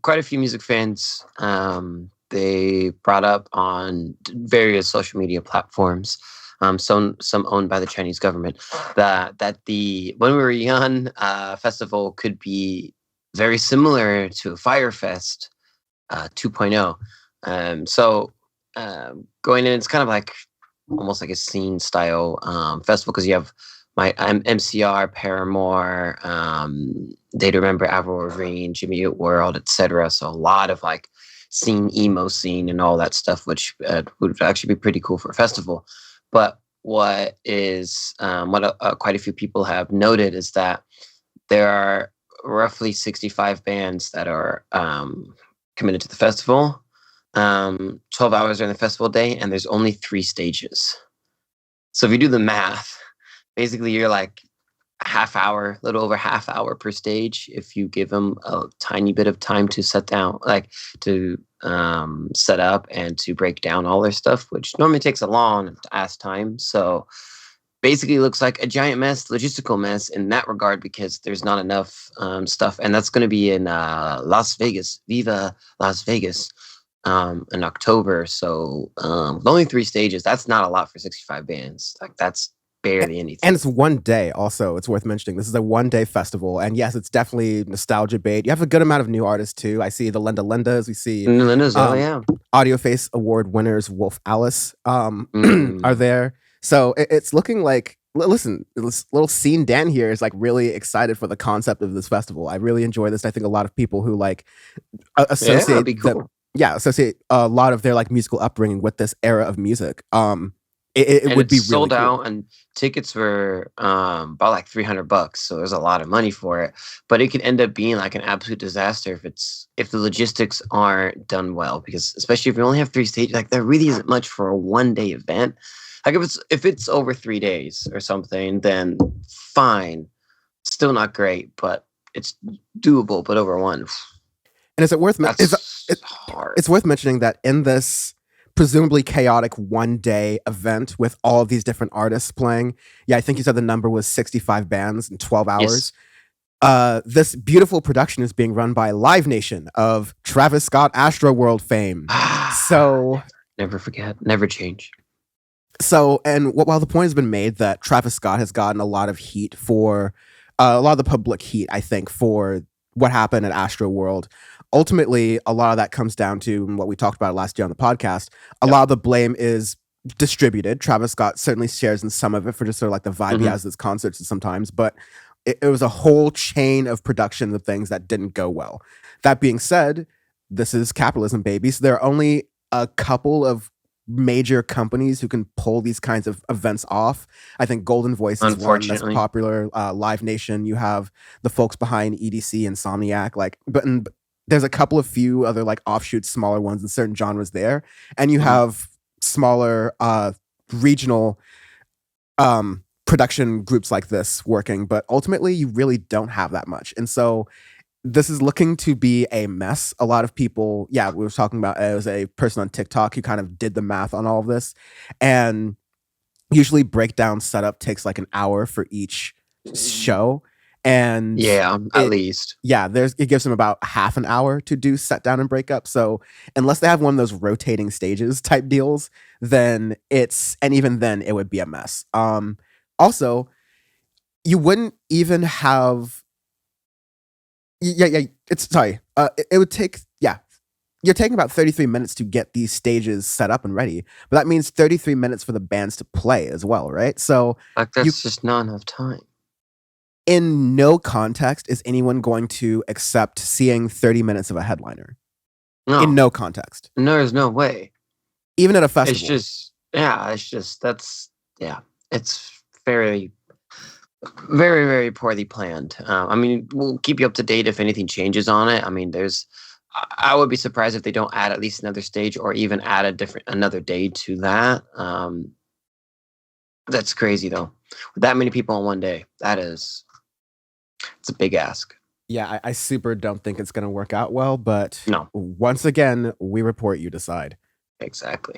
quite a few music fans. They brought up on various social media platforms, some owned by the Chinese government, that the When We Were Young festival could be very similar to a Fire Fest 2.0. Going in, it's kind of like almost like a scene style festival because you have MCR, Paramore, Day to Remember, Avril Lavigne, Jimmy Eat World, etc. So a lot of like emo scene and all that stuff, which would actually be pretty cool for a festival. But what quite a few people have noted is that there are roughly 65 bands that are committed to the festival. 12 hours during the festival day, and there's only 3 stages. So if you do the math, basically you're like a little over half hour per stage if you give them a tiny bit of time to set up and to break down all their stuff, which normally takes a long ass time. So basically it looks like a giant mess, logistical mess in that regard, because there's not enough stuff. And that's going to be in Las Vegas, Viva Las Vegas, in October. So with only 3 stages, that's not a lot for 65 bands. Like, that's barely anything. And it's one day also. It's worth mentioning. This is a one-day festival. And yes, it's definitely nostalgia bait. You have a good amount of new artists too. I see the Linda Lindas. We see Audioface Award winners Wolf Alice are there. So it's looking like, listen, this little scene Dan here is like really excited for the concept of this festival. I really enjoy this. I think a lot of people who like associate associate a lot of their like musical upbringing with this era of music. It would be really sold cool. out, and tickets were about like $300, so there's a lot of money for it. But it could end up being like an absolute disaster if the logistics aren't done well, because especially if you only have 3 stages, like there really isn't much for a one-day event. Like if it's over 3 days or something, then fine, still not great, but it's doable. But over one, and is it worth hard. It's worth mentioning that in this presumably chaotic one-day event with all of these different artists playing. Yeah, I think you said the number was 65 bands in 12 hours. Yes. This beautiful production is being run by Live Nation of Travis Scott Astroworld fame. So never forget, never change. So, and while the point has been made that Travis Scott has gotten a lot of heat for a lot of the public heat, I think, for what happened at Astroworld, ultimately, a lot of that comes down to what we talked about last year on the podcast. A lot of the blame is distributed. Travis Scott certainly shares in some of it for just sort of like the vibe he has at his concerts sometimes, but it was a whole chain of production of things that didn't go well. That being said, this is capitalism, baby. So there are only a couple of major companies who can pull these kinds of events off. I think Golden Voice is one that's popular. Live Nation, you have the folks behind EDC, Insomniac, but there's a couple of few other like offshoot smaller ones in certain genres there, and you have smaller regional production groups like this working, but ultimately you really don't have that much. And so this is looking to be a mess. A lot of people, we were talking about, it was a person on TikTok who kind of did the math on all of this, and usually breakdown setup takes like an hour for each show. And at least. Yeah, it gives them about half an hour to do set down and break up. So unless they have one of those rotating stages type deals, then even then it would be a mess. Also, you wouldn't even have it would take you're taking about 33 minutes to get these stages set up and ready, but that means 33 minutes for the bands to play as well, right? So like that's just not enough time. In no context is anyone going to accept seeing 30 minutes of a headliner. No. In no context. No, there's no way. Even at a festival. It's very, very, very poorly planned. I mean, we'll keep you up to date if anything changes on it. I mean, I would be surprised if they don't add at least another stage or even add another day to that. That's crazy though. With that many people on one day, it's a big ask. Yeah, I super don't think it's going to work out well, but no. Once again, we report, you decide. Exactly.